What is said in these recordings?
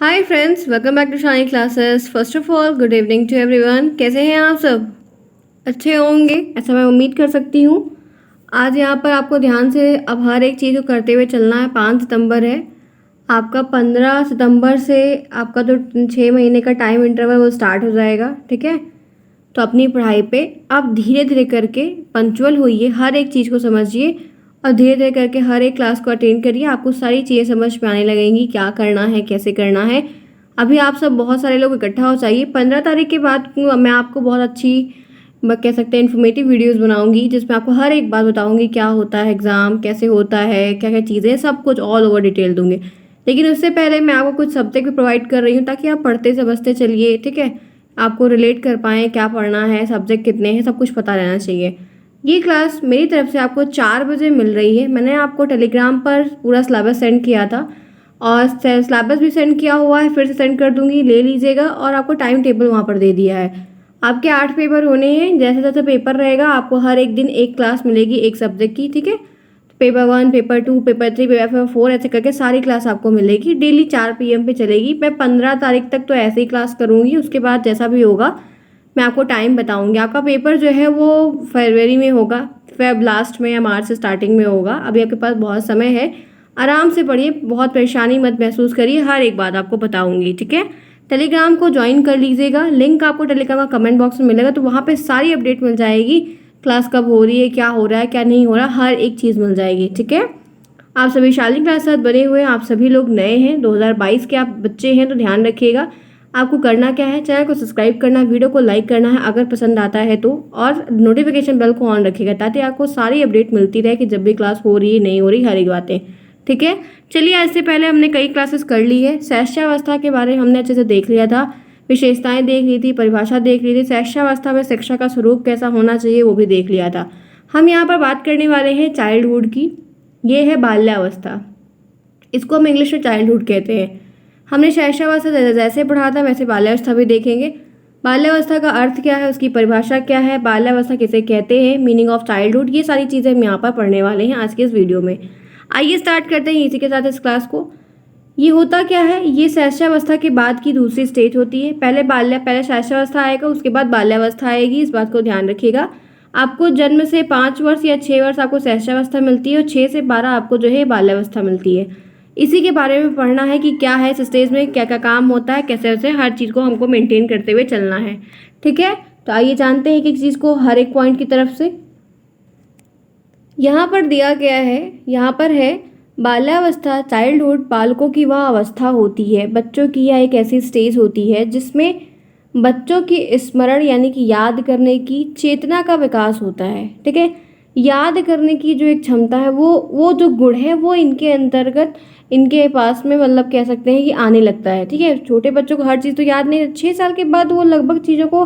Hi friends, welcome back to Shani classes. First of all good evening to everyone. कैसे हैं आप सब? अच्छे होंगे ऐसा मैं उम्मीद कर सकती हूँ। आज यहाँ पर आपको ध्यान से अब हर एक चीज़ को करते हुए चलना है। 5 सितंबर है आपका। 15 सितंबर से आपका जो 6 महीने का टाइम इंटरवल वो स्टार्ट हो जाएगा। ठीक है, तो अपनी पढ़ाई पे आप धीरे धीरे करके पंक्चुअल होइए, हर एक चीज़ को समझिए और धीरे धीरे करके हर एक क्लास को अटेंड करिए। आपको सारी चीज़ें समझ में आने लगेंगी, क्या करना है, कैसे करना है। अभी आप सब बहुत सारे लोग इकट्ठा हो जाइए। 15 तारीख के बाद मैं आपको बहुत अच्छी कह सकते हैं इन्फॉर्मेटिव वीडियोस बनाऊंगी, जिसमें आपको हर एक बात बताऊंगी, क्या होता है एग्ज़ाम, कैसे होता है, क्या क्या चीज़ें, सब कुछ ऑल ओवर डिटेल दूंगी। लेकिन उससे पहले मैं आपको कुछ सब्जेक्ट भी प्रोवाइड कर रही हूँ ताकि आप पढ़ते समझते चलिए। ठीक है, आपको रिलेट कर पाएँ, क्या पढ़ना है, सब्जेक्ट कितने हैं, सब कुछ पता रहना चाहिए। ये क्लास मेरी तरफ से आपको 4 बजे मिल रही है। मैंने आपको टेलीग्राम पर पूरा सिलेबस सेंड किया था और सिलेबस भी सेंड किया हुआ है, फिर से सेंड कर दूंगी, ले लीजिएगा। और आपको टाइम टेबल वहाँ पर दे दिया है। आपके 8 पेपर होने हैं। जैसे जैसे पेपर रहेगा आपको हर एक दिन एक क्लास मिलेगी एक सब्जेक्ट की। ठीक है, पेपर 1, पेपर 2, पेपर 3, पेपर 4 ऐसे करके सारी क्लास आपको मिलेगी। डेली 4 PM पे चलेगी। मैं 15 तारीख तक तो ऐसे ही क्लास करूँगी, उसके बाद जैसा भी होगा मैं आपको टाइम बताऊंगी। आपका पेपर जो है वो फरवरी में होगा, फेब लास्ट में या मार्च स्टार्टिंग में होगा। अभी आपके पास बहुत समय है, आराम से पढ़िए, बहुत परेशानी मत महसूस करिए, हर एक बात आपको बताऊंगी। ठीक है, टेलीग्राम को ज्वाइन कर लीजिएगा। लिंक आपको टेलीग्राम का कमेंट बॉक्स में मिलेगा, तो वहाँ पे सारी अपडेट मिल जाएगी। क्लास कब हो रही है, क्या हो रहा है, क्या नहीं हो रहा, हर एक चीज़ मिल जाएगी। ठीक है, आप सभी शालीन क्लास साथ बने हुए हैं। आप सभी लोग नए हैं, 2022 के आप बच्चे हैं, तो ध्यान रखिएगा। आपको करना क्या है, चैनल को सब्सक्राइब करना, वीडियो को लाइक करना है अगर पसंद आता है तो, और नोटिफिकेशन बेल को ऑन रखिएगा ताकि आपको सारी अपडेट मिलती रहे कि जब भी क्लास हो रही है, नहीं हो रही, हर एक बातें। ठीक है, चलिए आज से पहले हमने कई क्लासेस कर ली है। शैशवावस्था के बारे में हमने अच्छे से देख लिया था, विशेषताएं देख ली थी, परिभाषा देख ली थी। शैशवावस्था में शिक्षा का स्वरूप कैसा होना चाहिए वो भी देख लिया था। हम यहाँ पर बात करने वाले हैं चाइल्डहुड की। ये है बाल्यावस्था, इसको हम इंग्लिश में चाइल्डहुड कहते हैं। हमने शैशवावस्था जैसे पढ़ा था वैसे बाल्यावस्था भी देखेंगे। बाल्यावस्था का अर्थ क्या है, उसकी परिभाषा क्या है, बाल्यावस्था किसे कहते हैं, मीनिंग ऑफ चाइल्डहुड, ये सारी चीज़ें हम यहाँ पर पढ़ने वाले हैं आज के इस वीडियो में। आइए स्टार्ट करते हैं इसी के साथ इस क्लास को। ये होता क्या है, ये शैशवावस्था के बाद की दूसरी स्टेज होती है। पहले शैशवावस्था आएगा, उसके बाद बाल्यावस्था आएगी, इस बात को ध्यान रखिएगा। आपको जन्म से 5 वर्ष या 6 वर्ष आपको शैशवावस्था मिलती है और 6 से 12 आपको जो है बाल्यावस्था मिलती है। इसी के बारे में पढ़ना है कि क्या है इस स्टेज में, क्या क्या काम होता है, कैसे कैसे हर चीज़ को हमको मेंटेन करते हुए चलना है। ठीक है, तो आइए जानते हैं कि एक चीज़ को हर एक पॉइंट की तरफ से। यहाँ पर दिया गया है, यहाँ पर है बाल्यावस्था, चाइल्डहुड, बालकों की वह अवस्था होती है, बच्चों की यह एक ऐसी स्टेज होती है जिसमें बच्चों की स्मरण यानी कि याद करने की चेतना का विकास होता है। ठीक है, याद करने की जो एक क्षमता है, वो जो गुण है वो इनके अंतर्गत, इनके पास में मतलब कह सकते हैं कि आने लगता है। ठीक है, छोटे बच्चों को हर चीज़ तो याद नहीं, 6 साल के बाद वो लगभग चीज़ों को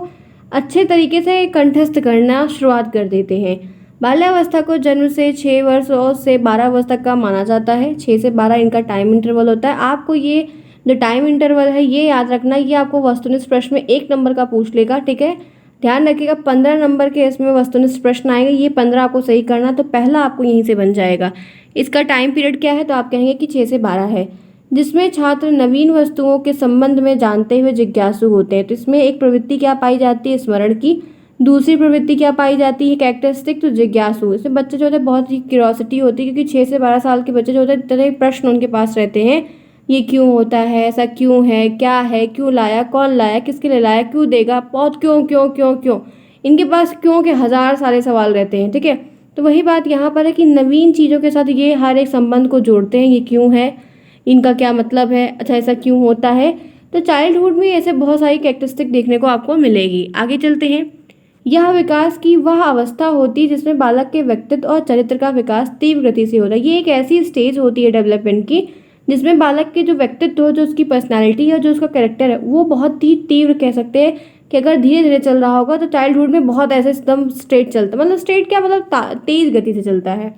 अच्छे तरीके से कंठस्थ करना शुरुआत कर देते हैं। बाल्यावस्था को जन्म से 6 वर्ष और से 12 वर्ष तक का माना जाता है। 6 से 12 इनका टाइम इंटरवल होता है। आपको ये जो टाइम इंटरवल है ये याद रखना, ये आपको वस्तुनिष्ठ प्रश्न में 1 नंबर का पूछ लेगा। ठीक है, ध्यान रखिएगा 15 नंबर के इसमें वस्तुनिष्ठ प्रश्न आएंगे, ये 15 आपको सही करना, तो पहला आपको यहीं से बन जाएगा। इसका टाइम पीरियड क्या है, तो आप कहेंगे कि 6 से 12 है, जिसमें छात्र नवीन वस्तुओं के संबंध में जानते हुए जिज्ञासु होते हैं। तो इसमें एक प्रवृत्ति क्या पाई जाती है, स्मरण की। दूसरी प्रवृत्ति क्या पाई जाती है, कैरेक्टरिस्टिक, तो जिज्ञासु। इसमें बच्चे जो होते हैं बहुत ही क्यूरियोसिटी होती है, क्योंकि 6 से 12 साल के बच्चे जो होते हैं इतने प्रश्न उनके पास रहते हैं, ये क्यों होता है, ऐसा क्यों है, क्या है, क्यों लाया, कौन लाया, किसके लिए लाया, क्यों देगा, बहुत क्यों क्यों क्यों क्यों, इनके पास क्यों के हजार सारे सवाल रहते हैं। ठीक है, तो वही बात यहाँ पर है कि नवीन चीज़ों के साथ ये हर एक संबंध को जोड़ते हैं, ये क्यों है, इनका क्या मतलब है, अच्छा ऐसा क्यों होता है। तो चाइल्डहुड में ऐसे बहुत सारी कैरेक्टरिस्टिक देखने को आपको मिलेगी। आगे चलते हैं। यह विकास की वह अवस्था होती है जिसमें बालक के व्यक्तित्व और चरित्र का विकास तीव्र गति से होता है। ये एक ऐसी स्टेज होती है डेवलपमेंट की जिसमें बालक के जो व्यक्तित्व हो, जो उसकी पर्सनालिटी है, जो उसका कैरेक्टर है, वो बहुत ही तीव्र कह सकते हैं कि अगर धीरे धीरे चल रहा होगा तो चाइल्डहुड में बहुत ऐसे एकदम स्ट्रेट चलता, मतलब स्ट्रेट क्या मतलब तेज गति से चलता है।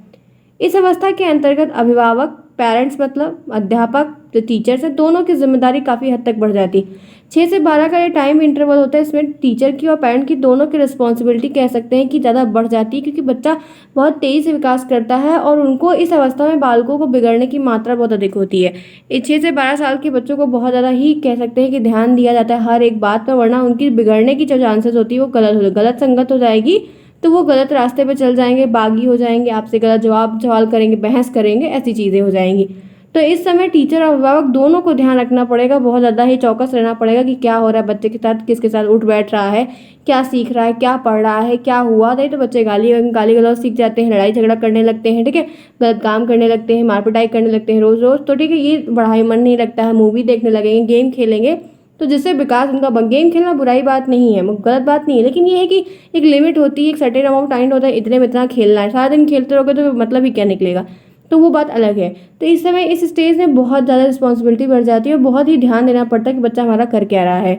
इस अवस्था के अंतर्गत अभिभावक, पेरेंट्स मतलब अध्यापक, जो टीचर्स हैं, दोनों की जिम्मेदारी काफ़ी हद तक बढ़ जाती है। 6 से 12 का ये टाइम इंटरवल होता है, इसमें टीचर की और पेरेंट की दोनों की रिस्पॉन्सिबिलिटी कह सकते हैं कि ज़्यादा बढ़ जाती है, क्योंकि बच्चा बहुत तेज़ी से विकास करता है और उनको इस अवस्था में बालकों को बिगड़ने की मात्रा बहुत अधिक होती है। इस 6 से 12 साल के बच्चों को बहुत ज़्यादा ही कह सकते हैं कि ध्यान दिया जाता है हर एक बात पर, वरना उनकी बिगड़ने की जो चांसेस होती है वो गलत संगत हो जाएगी, तो वो गलत रास्ते पे चल जाएंगे, बागी हो जाएंगे, आपसे गलत जवाब सवाल करेंगे, बहस करेंगे, ऐसी चीज़ें हो जाएंगी। तो इस समय टीचर और अभिभावक दोनों को ध्यान रखना पड़ेगा, बहुत ज़्यादा ही चौकस रहना पड़ेगा कि क्या हो रहा है बच्चे के साथ, किसके साथ उठ बैठ रहा है, क्या सीख रहा है, क्या पढ़ रहा है, क्या हुआ। नहीं तो बच्चे गाली गलौज सीख जाते हैं, लड़ाई झगड़ा करने लगते हैं, ठीक है, गलत काम करने लगते हैं, मार पिटाई करने लगते हैं रोज़ रोज़, तो ठीक है, ये पढ़ाई मन नहीं लगता है, मूवी देखने लगेंगे, गेम खेलेंगे, तो जिससे विकास उनका गेम खेलना बुराई बात नहीं है, गलत बात नहीं है, लेकिन ये है कि एक लिमिट होती है, एक सर्टेन अमाउंट टाइम होता है, इतने में इतना खेलना है, सारा दिन खेलते रहोगे तो मतलब ही क्या निकलेगा, तो वो बात अलग है। तो इस समय इस स्टेज में बहुत ज़्यादा रिस्पॉन्सिबिलिटी बढ़ जाती है और बहुत ही ध्यान देना पड़ता है कि बच्चा हमारा कर क्या रहा है।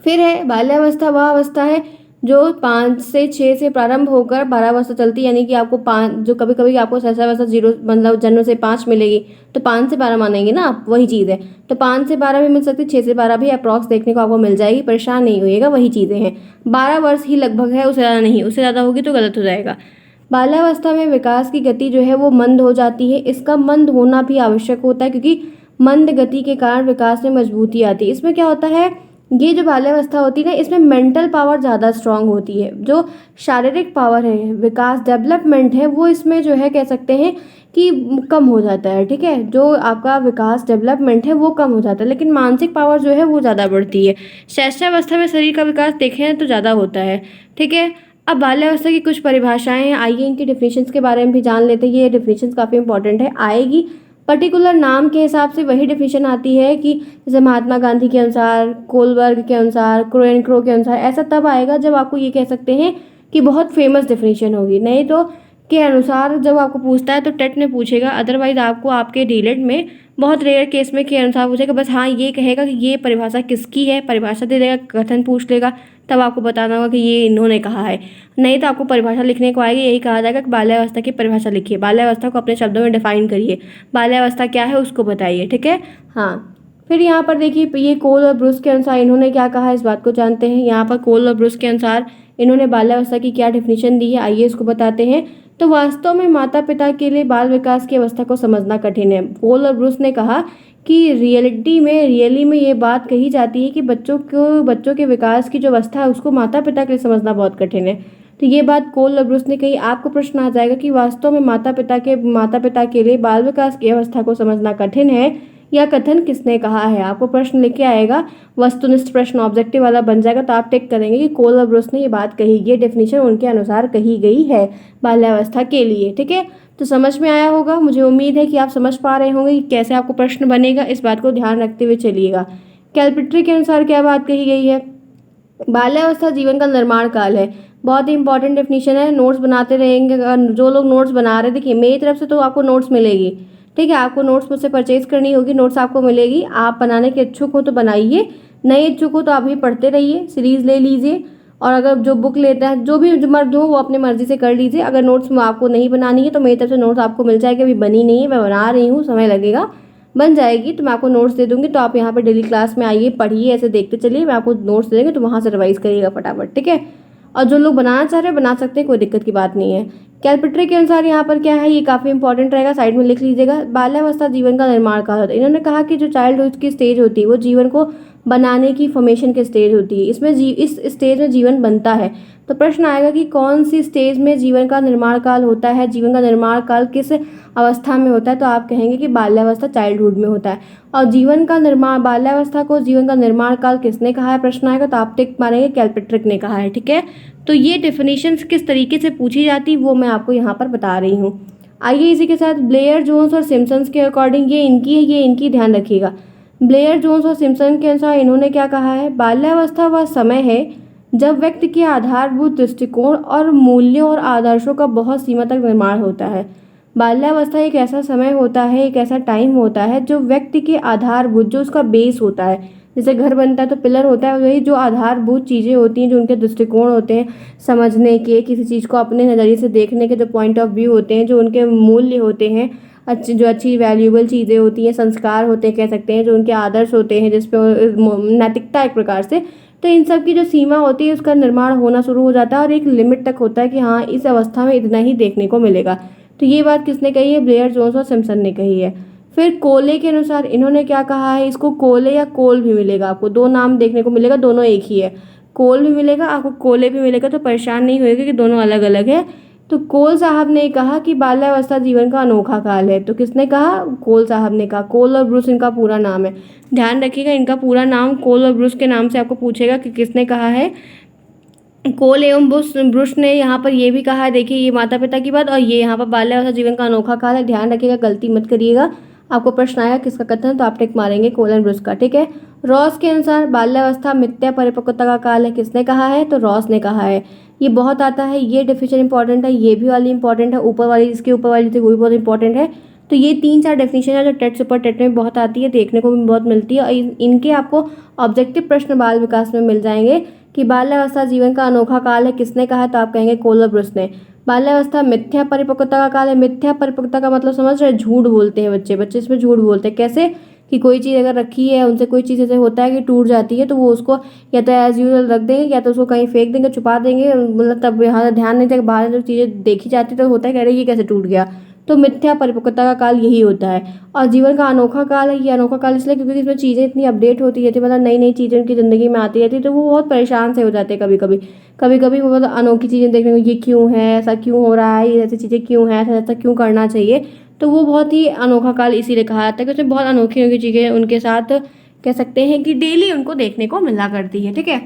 फिर है बाल्यावस्था, वह अवस्था है जो 5 से 6 से प्रारंभ होकर 12 चलती है, यानी कि आपको 5 जो कभी कभी आपको सहसा जीरो मतलब जन्म से 5 मिलेगी, तो 5 से 12 मानेंगे ना आप, वही चीज़ है। तो 5 से 12 भी मिल सकती है, 6 से 12 भी अप्रॉक्स देखने को आपको मिल जाएगी, परेशान नहीं होइएगा, वही चीज़ें हैं। 12 वर्ष ही लगभग है, उससे ज़्यादा नहीं, उससे ज़्यादा होगी तो गलत हो जाएगा। बाल्यावस्था में विकास की गति जो है वो मंद हो जाती है, इसका मंद होना भी आवश्यक होता है, क्योंकि मंद गति के कारण विकास में मजबूती आती है। इसमें क्या होता है, ये जो बाल्यावस्था होती है ना, इसमें मेंटल पावर ज़्यादा स्ट्रांग होती है, जो शारीरिक पावर है, विकास डेवलपमेंट है, वो इसमें जो है कह सकते हैं कि कम हो जाता है, ठीक है, जो आपका विकास डेवलपमेंट है वो कम हो जाता है, लेकिन मानसिक पावर जो है वो ज़्यादा बढ़ती है। शैशवावस्था में शरीर का विकास देखें तो ज़्यादा होता है, ठीक है। अब बाल्यावस्था की कुछ परिभाषाएं हैं, आइए इनकी डिफिनेशंस के बारे में भी जान लेते हैं। ये डिफिनेशंस काफ़ी इंपॉर्टेंट है, आएगी पर्टिकुलर नाम के हिसाब से वही डिफिनेशन आती है कि जैसे महात्मा गांधी के अनुसार, कोलबर्ग के अनुसार, क्रो के अनुसार, ऐसा तब आएगा जब आपको ये कह सकते हैं कि बहुत फेमस डिफिनेशन होगी, नहीं तो के अनुसार जब आपको पूछता है तो टेट में पूछेगा, अदरवाइज आपको आपके डीलेट में बहुत रेयर केस में के अनुसार पूछेगा, बस हाँ ये कहेगा कि ये परिभाषा किसकी है, परिभाषा दे देगा, कथन पूछ लेगा, तब आपको बताना होगा कि ये इन्होंने कहा है, नहीं तो आपको परिभाषा लिखने को आएगी, यही कहा जाएगा कि बाल्यावस्था की परिभाषा लिखिए, बाल्यावस्था को अपने शब्दों में डिफाइन करिए, बाल्यावस्था क्या है उसको बताइए, ठीक है। हाँ, फिर यहाँ पर देखिए, ये कोल और ब्रूस के अनुसार इन्होंने क्या कहा है, इस बात को जानते हैं। यहाँ पर कोल और ब्रूस के अनुसार इन्होंने बाल्यावस्था की क्या डिफिनेशन दी है, आइए इसको बताते हैं। तो वास्तव में माता पिता के लिए बाल विकास की अवस्था को समझना कठिन है। कोल और ब्रूस ने कहा कि रियली में ये बात कही जाती है कि बच्चों के विकास की जो अवस्था है उसको माता पिता के लिए समझना बहुत कठिन है। तो ये बात कोल और ब्रूस ने कही। आपको प्रश्न आ जाएगा कि वास्तव में माता पिता के लिए बाल विकास की अवस्था को समझना कठिन है, यह कथन किसने कहा है। आपको प्रश्न लिखे आएगा, वस्तुनिष्ठ प्रश्न ऑब्जेक्टिव वाला बन जाएगा, तो आप टिक करेंगे कि कोल और ब्रूस ने ये बात कही, ये डेफिनेशन उनके अनुसार कही गई है बाल्यावस्था के लिए, ठीक है। तो समझ में आया होगा, मुझे उम्मीद है कि आप समझ पा रहे होंगे कि कैसे आपको प्रश्न बनेगा, इस बात को ध्यान रखते हुए चलिएगा। कैलपिट्री के अनुसार क्या बात कही गई है, बाल्यावस्था जीवन का निर्माण काल है। बहुत ही इंपॉर्टेंट डेफिनेशन है, नोट्स बनाते रहेंगे। जो लोग नोट्स बना रहे, देखिए मेरी तरफ से तो आपको नोट्स मिलेगी, ठीक है, आपको नोट्स मुझसे परचेज करनी होगी, नोट्स आपको मिलेगी, आप बनाने के इच्छुक हो तो बनाइए, नहीं इच्छुक हो तो आप भी पढ़ते रहिए, सीरीज़ ले लीजिए, और अगर जो बुक लेता है जो भी मर्द हो वो अपनी मर्जी से कर लीजिए। अगर नोट्स में आपको नहीं बनानी है तो मेरी तरफ से नोट्स आपको मिल जाएगी, अभी बनी नहीं है, मैं बना रही हूँ, समय लगेगा, बन जाएगी तो मैं आपको नोट्स दे दूँगी, तो आप यहाँ पर डेली क्लास में आइए, पढ़िए, ऐसे देखते चलिए, मैं आपको नोट्स दे देंगे तो वहाँ से रिवाइज करिएगा फटाफट, ठीक है। और जो लोग बनाना चाह रहे हैं बना सकते हैं, कोई दिक्कत की बात नहीं है। कैलपिट्री के अनुसार यहाँ पर क्या है, ये काफ़ी इंपॉर्टेंट रहेगा, साइड में लिख लीजिएगा। बाल्यावस्था जीवन का निर्माण काल होता है। इन्होंने कहा कि जो चाइल्डहुड की स्टेज होती है वो जीवन को बनाने की फॉर्मेशन की स्टेज होती है, इसमें इस स्टेज में जीवन बनता है। तो प्रश्न आएगा कि कौन सी स्टेज में जीवन का निर्माण काल होता है, जीवन का निर्माण काल किस अवस्था में होता है, तो आप कहेंगे कि बाल्यावस्था चाइल्डहुड में होता है। और जीवन का निर्माण, बाल्यावस्था को जीवन का निर्माण काल किसने कहा है, प्रश्न आएगा तो आप टिक मारेंगे कैलपिट्रिक ने कहा है, ठीक है। तो ये डेफिनेशंस किस तरीके से पूछी जाती वो मैं आपको यहाँ पर बता रही हूँ। आइए इसी के साथ ब्लेयर जोन्स और सिम्पसन्स के अकॉर्डिंग ये इनकी है, ये इनकी ध्यान रखिएगा। ब्लेयर जोन्स और सिम्पसन के अनुसार इन्होंने क्या कहा है, बाल्यावस्था वह समय है जब व्यक्ति के आधारभूत दृष्टिकोण और मूल्यों और आदर्शों का बहुत सीमा तक निर्माण होता है। बाल्यावस्था एक ऐसा समय होता है, एक ऐसा टाइम होता है जो व्यक्ति के आधारभूत, जो उसका बेस होता है, जैसे घर बनता है तो पिलर होता है, वही जो आधारभूत चीज़ें होती हैं, जो उनके दृष्टिकोण होते हैं समझने के, किसी चीज़ को अपने नज़रिए से देखने के जो पॉइंट ऑफ व्यू होते हैं, जो उनके मूल्य होते हैं, अच्छी वैल्यूएबल चीज़ें होती हैं, संस्कार होते हैं कह सकते हैं, जो उनके आदर्श होते हैं, जिस पे नैतिकता एक प्रकार से, तो इन सब की जो सीमा होती है उसका निर्माण होना शुरू हो जाता है और एक लिमिट तक होता है कि हाँ इस अवस्था में इतना ही देखने को मिलेगा। तो ये बात किसने कही है? ब्लेयर जोन्स और सिम्पसन ने कही है। फिर कोले के अनुसार इन्होंने क्या कहा है? इसको कोले या कोल भी मिलेगा, आपको दो नाम देखने को मिलेगा, दोनों एक ही है। कोल भी मिलेगा आपको, कोले भी मिलेगा, तो परेशान नहीं होएगा कि दोनों अलग अलग है। तो कोल साहब ने कहा कि बाल्यावस्था जीवन का अनोखा काल है। तो किसने कहा? कोल साहब ने कहा। कोल और ब्रूस इनका पूरा नाम है, ध्यान रखिएगा इनका पूरा नाम कोल और ब्रूस के नाम से आपको पूछेगा कि किसने कहा है। कोल एवं ब्रुश ने यहाँ पर ये भी कहा है, देखिए ये माता पिता की बात, और ये यहाँ पर बाल्यावस्था जीवन का अनोखा काल है। ध्यान रखिएगा, गलती मत करिएगा, आपको प्रश्न आएगा किसका कथन, तो आप टिक मारेंगे कोल एंड ब्रुश का, ठीक है। रॉस के अनुसार बाल्यावस्था मिथ्या परिपक्वता का काल है। किसने कहा है? तो रॉस ने कहा है। ये बहुत आता है, ये डेफिनेशन इंपॉर्टेंट है, ये भी वाली इंपॉर्टेंट है, ऊपर वाली इसके ऊपर वाली थी वो भी बहुत इंपॉर्टेंट है। तो ये 3-4 डेफिनेशन है जो टेट सुपर टेट में बहुत आती है, देखने को भी बहुत मिलती है, और इनके आपको ऑब्जेक्टिव प्रश्न बाल विकास में मिल जाएंगे कि बाल्यावस्था जीवन का अनोखा काल है। किसने कहा? तो आप कहेंगे कोल और ब्रुश ने। बाल्यावस्था मिथ्या परिपक्वता का काल है। मिथ्या परिपक्वता का मतलब समझ रहे? झूठ बोलते हैं बच्चे इसमें झूठ बोलते हैं। कैसे? कि कोई चीज़ अगर रखी है, उनसे कोई चीज़ ऐसे होता है कि टूट जाती है, तो वो उसको या तो एज यूजल रख देंगे या तो उसको कहीं फेंक देंगे, छुपा देंगे, मतलब तब यहाँ ध्यान नहीं देगा, बाहर जब चीज़ें देखी जाती तो होता है कह रहे ये कैसे टूट गया। तो मिथ्या परिपक्वता का काल यही होता है। और जीवन का अनोखा काल है, ये अनोखा काल इसलिए क्योंकि इसमें चीज़ें इतनी अपडेट होती रहती है, मतलब नई नई चीज़ें उनकी ज़िंदगी में आती रहती है, तो वो बहुत परेशान से हो जाते हैं कभी कभी वो मतलब अनोखी चीज़ें देखने को, ये क्यों है, ऐसा क्यों हो रहा है, ये ऐसी चीज़ें क्यों है, ऐसा ऐसा क्यों करना चाहिए। तो वो बहुत ही अनोखा काल इसीलिए कहा जाता है कि उसमें बहुत अनोखी अनोखी चीज़ें उनके साथ कह सकते हैं कि डेली उनको देखने को मिला करती है, ठीक है।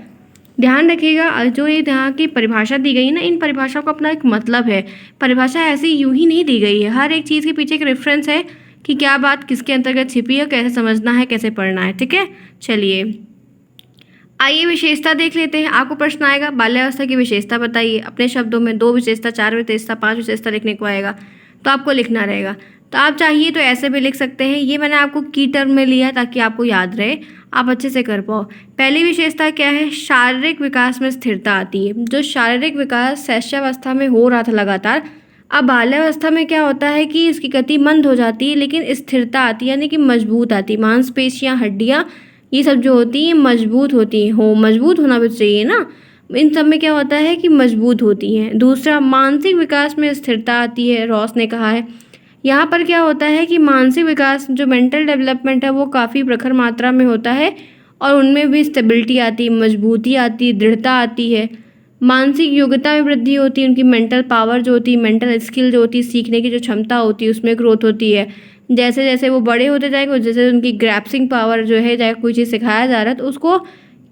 ध्यान रखिएगा, जो ये यहाँ की परिभाषा दी गई है ना, इन परिभाषाओं का अपना एक मतलब है। परिभाषा ऐसी यूं ही नहीं दी गई है, हर एक चीज़ के पीछे एक रेफरेंस है कि क्या बात किसके अंतर्गत छिपी है, कैसे समझना है, कैसे पढ़ना है, ठीक है। चलिए आइए विशेषता देख लेते हैं। आपको प्रश्न आएगा बाल्यावस्था की विशेषता बताइए, अपने शब्दों में 2 विशेषता, 4 विशेषता, 5 विशेषता लिखने को आएगा, तो आपको लिखना रहेगा। तो आप चाहिए तो ऐसे भी लिख सकते हैं, ये मैंने आपको की टर्म में लिया है ताकि आपको याद रहे, आप अच्छे से कर पाओ। पहली विशेषता क्या है? शारीरिक विकास में स्थिरता आती है। जो शारीरिक विकास शैशवावस्था में हो रहा था लगातार, अब बाल्यावस्था में क्या होता है कि इसकी गति मंद हो जाती है, लेकिन स्थिरता आती है, यानी कि मजबूत आती है। मांसपेशियाँ, हड्डियाँ, ये सब जो होती हैं मजबूत होती हैं, मजबूत होना भी चाहिए ना, इन सब में क्या होता है कि मजबूत होती हैं। दूसरा, मानसिक विकास में स्थिरता आती है, रॉस ने कहा है। यहाँ पर क्या होता है कि मानसिक विकास, जो मेंटल डेवलपमेंट है, वो काफ़ी प्रखर मात्रा में होता है और उनमें भी स्टेबिलिटी आती है, मजबूती आती है, दृढ़ता आती है। मानसिक योग्यता में वृद्धि होती है, उनकी मेंटल पावर जो होती है, मेंटल स्किल जो होती है, सीखने की जो क्षमता होती है, उसमें ग्रोथ होती है। जैसे जैसे वो बड़े होते जाएंगे, जैसे उनकी ग्रैप्सिंग पावर जो है, चाहे कोई चीज़ सिखाया जा रहा है तो उसको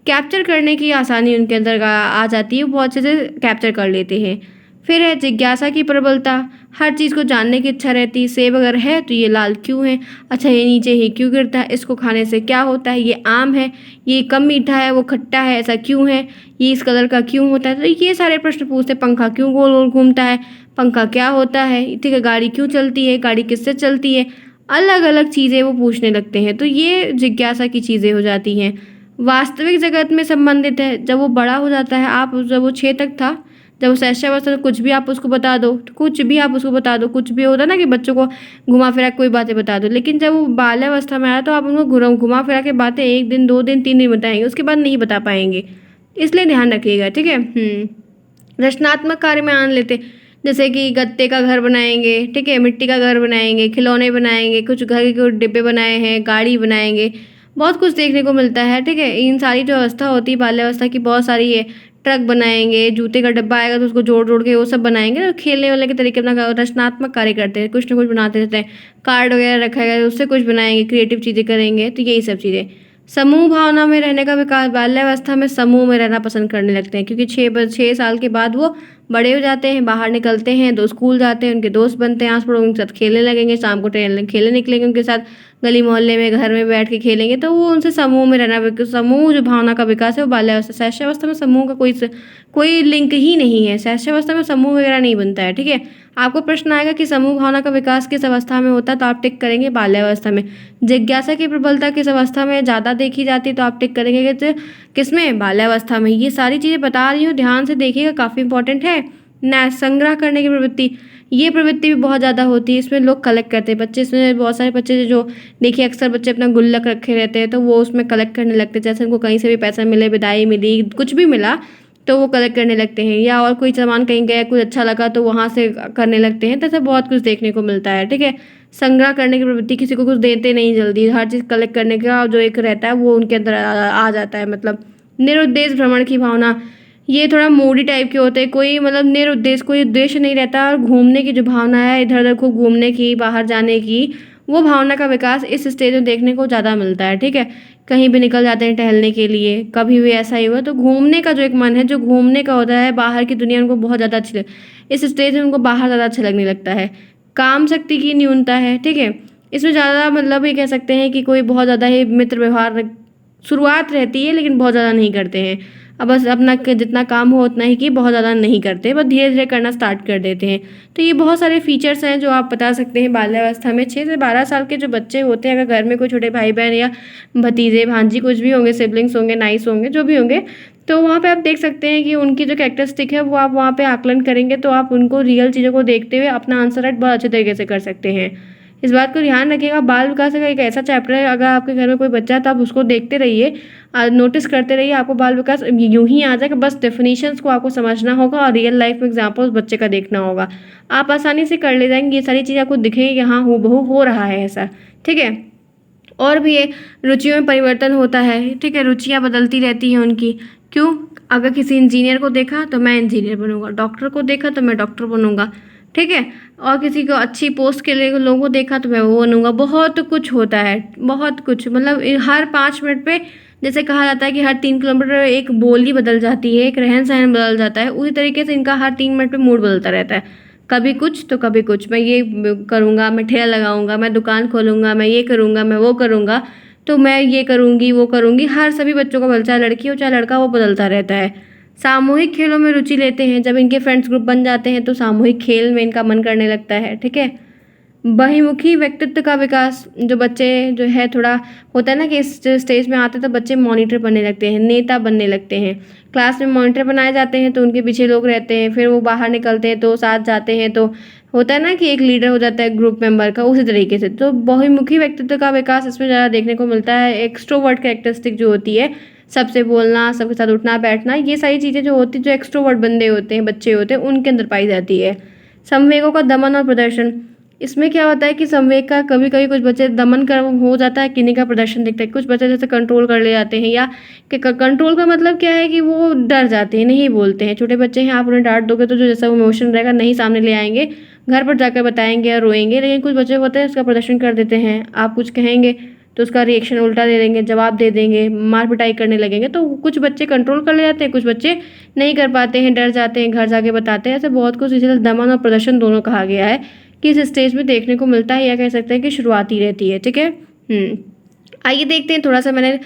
कैप्चर करने की आसानी उनके अंदर आ जाती है, वो बहुत अच्छे से कैप्चर कर लेते हैं। फिर है जिज्ञासा की प्रबलता, हर चीज़ को जानने की इच्छा रहती है। सेब अगर है तो ये लाल क्यों है, अच्छा ये नीचे ही क्यों गिरता है, इसको खाने से क्या होता है, ये आम है, ये कम मीठा है, वो खट्टा है, ऐसा क्यों है, ये इस कलर का क्यों होता है। तो ये सारे प्रश्न पूछते हैं। पंखा क्यों गोल गोल घूमता है, पंखा क्या होता है, ठीक है, गाड़ी क्यों चलती है, गाड़ी किससे चलती है, अलग अलग चीज़ें वो पूछने लगते हैं। तो ये जिज्ञासा की चीज़ें हो जाती हैं। वास्तविक जगत में संबंधित है, जब वो बड़ा हो जाता है, आप जब वो 6 तक था, जब वो शैशवावस्था में कुछ भी आप उसको बता दो, कुछ भी आप उसको बता दो, कुछ भी होता ना कि बच्चों को घुमा फिरा कोई बातें बता दो, लेकिन जब वो बाल्यावस्था में आया तो आप उनको घुमा फिरा के बातें 1 दिन 2 दिन 3 दिन बताएंगे, उसके बाद नहीं बता पाएंगे, इसलिए ध्यान रखिएगा, ठीक है। रचनात्मक कार्य में आन लेते, जैसे कि गत्ते का घर बनाएंगे, ठीक है, मिट्टी का घर बनाएंगे, खिलौने बनाएंगे, कुछ घर के डिब्बे बनाए हैं, गाड़ी बनाएंगे, बहुत कुछ देखने को मिलता है, ठीक है। इन सारी जो अवस्था होती है बाल्यावस्था की, बहुत सारी है। ट्रक बनाएंगे, जूते का डब्बा आएगा तो उसको जोड़ जोड़ के वो सब बनाएंगे, तो खेलने वाले के तरीके अपना रचनात्मक कार्य करते हैं, कुछ ना कुछ बनाते रहते हैं। कार्ड वगैरह रखा गया उससे कुछ बनाएंगे, क्रिएटिव चीज़ें करेंगे, तो यही सब चीज़ें। समूह भावना में रहने का विकास, बाल्यावस्था में समूह में रहना पसंद करने लगते हैं, क्योंकि 6 साल के बाद वो बड़े हो जाते हैं, बाहर निकलते हैं, स्कूल जाते हैं, उनके दोस्त बनते हैं, आस पड़ोस उनके साथ खेलने लगेंगे, शाम को खेलने निकलेंगे उनके साथ, गली मोहल्ले में घर में बैठ के खेलेंगे, तो वो उनसे समूह में रहना, समूह जो भावना का विकास है वो बाल्यावस्था। शैशवावस्था में समूह का कोई लिंक ही नहीं है, शैशवावस्था में समूह वगैरह नहीं बनता है, ठीक है। आपको प्रश्न आएगा कि समूह भावना का विकास किस अवस्था में होता है, तो आप टिक करेंगे बाल्यावस्था में। जिज्ञासा की प्रबलता किस अवस्था में ज़्यादा देखी जाती है, तो आप टिक करेंगे कि किस में, बाल्यावस्था में। ये सारी चीज़ें बता रही हूँ, ध्यान से देखिएगा, काफ़ी इंपॉर्टेंट है। ना संग्रह करने की प्रवृत्ति, ये प्रवृत्ति भी बहुत ज़्यादा होती है। इसमें लोग कलेक्ट करते हैं बच्चे, इसमें बहुत सारे बच्चे जो देखिए अक्सर बच्चे अपना गुल्लक रखे रहते हैं तो वो उसमें कलेक्ट करने लगते हैं। जैसे उनको कहीं से भी पैसा मिले, विदाई मिली, कुछ भी मिला तो वो कलेक्ट करने लगते हैं, या और कोई सामान कहीं गया कुछ अच्छा लगा तो वहाँ से करने लगते हैं। तो ऐसा बहुत कुछ देखने को मिलता है। ठीक है, संग्रह करने की प्रवृत्ति, किसी को कुछ देते नहीं जल्दी, हर चीज़ कलेक्ट करने का जो एक रहता है वो उनके अंदर आ जाता है। मतलब निरुद्देश्य भ्रमण की भावना, ये थोड़ा मूडी टाइप के होते हैं, कोई मतलब निरुद्देश्य, कोई उद्देश्य नहीं रहता। और घूमने की जो भावना है, इधर उधर खूब घूमने की, बाहर जाने की, वो भावना का विकास इस स्टेज में देखने को ज़्यादा मिलता है। ठीक है, कहीं भी निकल जाते हैं टहलने के लिए, कभी भी ऐसा ही हुआ तो घूमने का जो एक मन है, जो घूमने का होता है, बाहर की दुनिया उनको बहुत ज़्यादा अच्छी इस स्टेज में उनको बाहर ज़्यादा अच्छा लगने लगता है। काम शक्ति की न्यूनता है। ठीक है, इसमें ज़्यादा मतलब ये कह सकते हैं कि कोई बहुत ज़्यादा ही मित्र व्यवहार शुरुआत रहती है लेकिन बहुत ज़्यादा नहीं करते हैं। अब बस अपना जितना काम हो उतना ही कि बहुत ज़्यादा नहीं करते, बस धीरे धीरे करना स्टार्ट कर देते हैं। तो ये बहुत सारे फीचर्स हैं जो आप बता सकते हैं बाल्यावस्था में। 6 से 12 साल के जो बच्चे होते हैं, अगर घर में कोई छोटे भाई बहन या भतीजे भांजी कुछ भी होंगे, सिबलिंग्स होंगे, नाइस होंगे, जो भी होंगे, तो वहाँ पे आप देख सकते हैं कि उनकी जो कैरेक्टरिस्टिक है वो आप वहाँ पे आकलन करेंगे तो आप उनको रियल चीज़ों को देखते हुए अपना आंसर राइट बहुत अच्छे तरीके से कर सकते हैं। इस बात को ध्यान रखिएगा, बाल विकास का एक ऐसा चैप्टर है, अगर आपके घर में कोई बच्चा है तो आप उसको देखते रहिए, नोटिस करते रहिए, आपको बाल विकास यूं ही आ जाएगा। बस डेफिनेशंस को आपको समझना होगा और रियल लाइफ में एग्जाम्पल बच्चे का देखना होगा, आप आसानी से कर ले जाएंगे। ये सारी चीज़ें आपको दिखेंगी कि हाँ हूबहू हो रहा है ऐसा। ठीक है, और भी ये रुचियों में परिवर्तन होता है। ठीक है, रुचियाँ बदलती रहती हैं उनकी। क्यों? अगर किसी इंजीनियर को देखा तो मैं इंजीनियर बनूंगा, डॉक्टर को देखा तो मैं डॉक्टर बनूंगा। ठीक है, और किसी को अच्छी पोस्ट के लिए लोगों को देखा तो मैं वो बनूंगा। बहुत कुछ होता है, बहुत कुछ, मतलब हर 5 मिनट पे, जैसे कहा जाता है कि हर 3 किलोमीटर एक बोली बदल जाती है, एक रहन सहन बदल जाता है, उसी तरीके से इनका हर 3 मिनट पे मूड बदलता रहता है। कभी कुछ तो कभी कुछ, मैं ये करूँगा, मैं ठेला लगाऊंगा, मैं दुकान खोलूँगा, मैं ये करूँगा, मैं वो करूँगा, तो मैं ये करूँगी वो करूँगी। हर सभी बच्चों का चाहे लड़की हो चाहे लड़का, वो बदलता रहता है। सामूहिक खेलों में रुचि लेते हैं, जब इनके फ्रेंड्स ग्रुप बन जाते हैं तो सामूहिक खेल में इनका मन करने लगता है। ठीक है, बहुमुखी व्यक्तित्व का विकास, जो बच्चे जो है थोड़ा होता है ना कि इस स्टेज में आते हैं तो बच्चे मॉनिटर बनने लगते हैं, नेता बनने लगते हैं। क्लास में मॉनिटर बनाए जाते हैं तो उनके पीछे लोग रहते हैं, फिर वो बाहर निकलते हैं तो साथ जाते हैं, तो होता है ना कि एक लीडर हो जाता है ग्रुप मेंबर का, उसी तरीके से। तो बहुमुखी व्यक्तित्व का विकास इसमें ज़्यादा देखने को मिलता है। एक्सट्रोवर्ट कैरेक्टरिस्टिक जो होती है, सबसे बोलना, सबके साथ उठना बैठना, ये सारी चीज़ें जो होती है, जो एक्सट्रोवर्ट बंदे होते हैं, बच्चे होते हैं, उनके अंदर पाई जाती है। संवेगों का दमन और प्रदर्शन, इसमें क्या होता है कि संवेग का कभी कभी कुछ बच्चे दमन कर हो जाता है, किन्हीं का प्रदर्शन दिखता है, कुछ बच्चे जैसे कंट्रोल कर ले जाते हैं, या कि कंट्रोल का मतलब क्या है कि वो डर जाते हैं, नहीं बोलते हैं। छोटे बच्चे हैं, आप उन्हें डांट दोगे तो जो जैसा इमोशन रहेगा नहीं सामने ले आएंगे, घर पर जाकर बताएंगे और रोएंगे। लेकिन कुछ बच्चे होते हैं उसका प्रदर्शन कर देते हैं, आप कुछ कहेंगे तो उसका रिएक्शन उल्टा दे देंगे, जवाब दे देंगे, मार पिटाई करने लगेंगे। तो कुछ बच्चे कंट्रोल कर ले जाते हैं, कुछ बच्चे नहीं कर पाते हैं, डर जाते हैं, घर जाके बताते हैं। ऐसे बहुत कुछ, इसलिए दमन और प्रदर्शन दोनों कहा गया है कि इस स्टेज में देखने को मिलता है, या कह सकते हैं कि शुरुआती रहती है। ठीक है, आइए देखते हैं, थोड़ा सा मैंने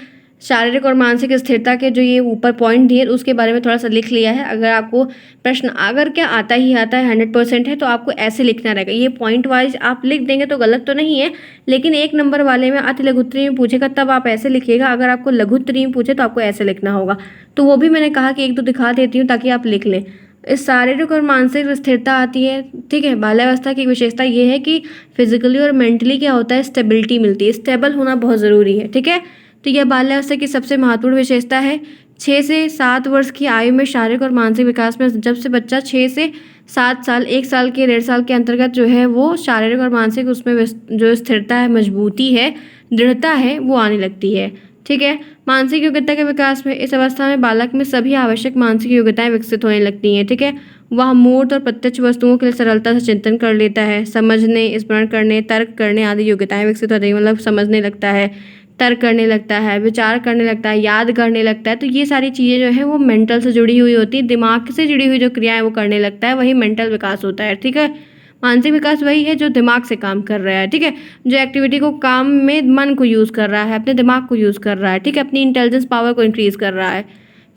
शारीरिक और मानसिक स्थिरता के जो ये ऊपर पॉइंट दिए उसके बारे में थोड़ा सा लिख लिया है। अगर आपको प्रश्न अगर क्या आता ही आता है 100% है तो आपको ऐसे लिखना रहेगा। ये पॉइंट वाइज आप लिख देंगे तो गलत तो नहीं है, लेकिन 1 नंबर वाले में अति लघुत्तरी में पूछेगा तब आप ऐसे लिखिएगा, अगर आपको लघुत्तरी में पूछे तो आपको ऐसे लिखना होगा। तो वो भी मैंने कहा कि 1-2 दिखा देती हूँ ताकि आप लिख लें। इस शारीरिक और मानसिक स्थिरता आती है। ठीक है, बाल्यावस्था की विशेषता ये है कि फिजिकली और मेंटली क्या होता है, स्टेबिलिटी मिलती है, स्टेबल होना बहुत ज़रूरी है। ठीक है, तो यह बाल्यावस्था की सबसे महत्वपूर्ण विशेषता है। 6 से 7 वर्ष की आयु में शारीरिक और मानसिक विकास में जब से बच्चा 6 से 7 साल, 1 साल के 1.5 साल के अंतर्गत जो है वो शारीरिक और मानसिक उसमें जो स्थिरता है, मजबूती है, दृढ़ता है, वो आने लगती है। ठीक है, मानसिक योग्यता के विकास में इस अवस्था में बालक में सभी आवश्यक मानसिक योग्यताएं विकसित होने लगती हैं। ठीक है, वह मूर्त और प्रत्यक्ष वस्तुओं के लिए सरलता से चिंतन कर लेता है, समझने, स्मरण करने, तर्क करने आदि योग्यताएं विकसित होती हैं। मतलब समझने लगता है, तर्क करने लगता है, विचार करने लगता है, याद करने लगता है। तो ये सारी चीज़ें जो है वो मेंटल से जुड़ी हुई होती है, दिमाग से जुड़ी हुई जो क्रियाएं वो करने लगता है, वही मेंटल विकास होता है। ठीक है, मानसिक विकास वही है जो दिमाग से काम कर रहा है। ठीक है, जो एक्टिविटी को काम में मन को यूज़ कर रहा है, अपने दिमाग को यूज़ कर रहा है। ठीक है, अपनी इंटेलिजेंस पावर को इंक्रीज़ कर रहा है।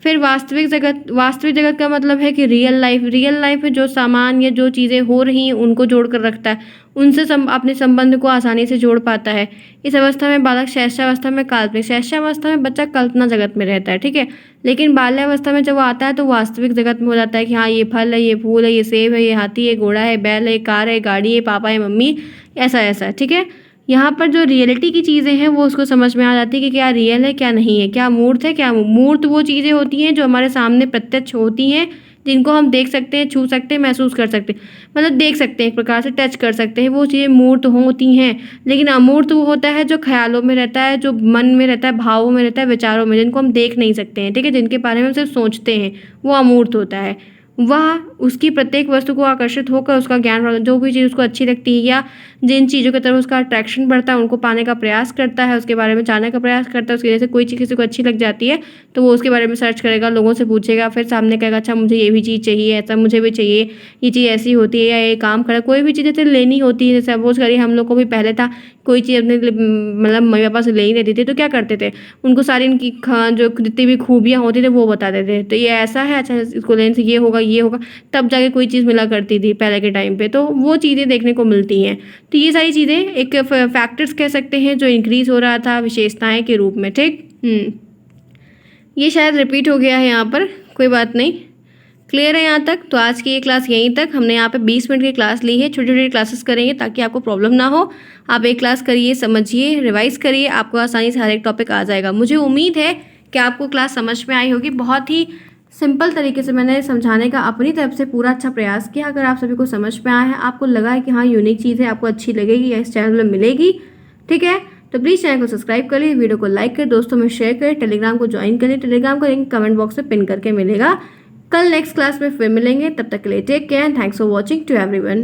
फिर वास्तविक जगत का मतलब है कि रियल लाइफ में जो सामान या जो चीज़ें हो रही हैं उनको जोड़ कर रखता है, उनसे अपने संबंध को आसानी से जोड़ पाता है। इस अवस्था में बालक शैशवावस्था में काल्पनिक, शैशवावस्था में बच्चा कल्पना जगत में रहता है, ठीक है। लेकिन बाल्यावस्था में जब वो आता है तो वास्तविक जगत में हो जाता है कि हाँ ये फल है, ये फूल है, ये सेब है, ये हाथी है, घोड़ा है, बैल है, कार है, गाड़ी है, पापा है, मम्मी, ऐसा ऐसा, ठीक है। यहाँ पर जो रियलिटी की चीज़ें हैं वो उसको समझ में आ जाती है कि क्या रियल है क्या नहीं है, क्या मूर्त है क्या मूर्त वो चीज़ें होती हैं जो हमारे सामने प्रत्यक्ष होती हैं, जिनको हम देख सकते हैं, छू सकते हैं, महसूस कर सकते हैं, मतलब देख सकते हैं, एक प्रकार से टच कर सकते हैं, वो चीज़ें मूर्त होती हैं। लेकिन अमूर्त वो होता है जो ख्यालों में रहता है, जो मन में रहता है, भावों में रहता है, विचारों में, जिनको हम देख नहीं सकते हैं, ठीक है, जिनके बारे में हम सिर्फ सोचते हैं, वो अमूर्त होता है। वह उसकी प्रत्येक वस्तु को आकर्षित होकर उसका ज्ञान, जो भी चीज़ उसको अच्छी लगती है या जिन चीज़ों की तरफ उसका अट्रैक्शन बढ़ता है उनको पाने का प्रयास करता है, उसके बारे में जानने का प्रयास करता है। उसकी वजह से कोई चीज़ किसी को अच्छी लग जाती है तो वो उसके बारे में सर्च करेगा, लोगों से पूछेगा, फिर सामने कहेगा अच्छा मुझे ये भी चीज़ चाहिए, ऐसा मुझे भी चाहिए, ये चीज़ ऐसी होती है या ये काम करे, कोई भी चीज़ जैसे लेनी होती है, जैसे सपोज करिए हम लोग को भी पहले था कोई चीज़ अपने मतलब मम्मी पापा से ले ही लेती थी तो क्या करते थे, उनको सारी इनकी जो जितनी भी खूबियाँ होती थी वो बताते थे, तो ये ऐसा है, अच्छा इसको लेने से ये होगा, तब जाके कोई चीज़ मिला करती थी पहले के टाइम पे, तो वो चीज़ें देखने को मिलती हैं। तो ये सारी चीज़ें एक फैक्टर्स कह सकते हैं जो इंक्रीज़ हो रहा था विशेषताएं के रूप में, ठीक। ये शायद रिपीट हो गया है यहाँ पर, कोई बात नहीं, क्लियर है यहाँ तक। तो आज की ये क्लास यहीं तक, हमने यहाँ पे 20 मिनट की क्लास ली है, छोटी छोटी क्लासेस करेंगे ताकि आपको प्रॉब्लम ना हो। आप एक क्लास करिए, समझिए, रिवाइज करिए, आपको आसानी से हर एक टॉपिक आ जाएगा। मुझे उम्मीद है कि आपको क्लास समझ में आई होगी। बहुत ही सिंपल तरीके से मैंने समझाने का अपनी तरफ से पूरा अच्छा प्रयास किया। अगर आप सभी को समझ में आया है, आपको लगा है कि हाँ यूनिक चीज़ है, आपको अच्छी लगेगी या इस चैनल में मिलेगी, ठीक है, तो प्लीज़ चैनल को सब्सक्राइब करिए, वीडियो को लाइक करें, दोस्तों में शेयर करें, टेलीग्राम को ज्वाइन करें, टेलीग्राम का लिंक कमेंट बॉक्स में पिन करके मिलेगा। कल नेक्स्ट क्लास में फिर मिलेंगे, तब तक के लिए take care, thanks for watching to everyone.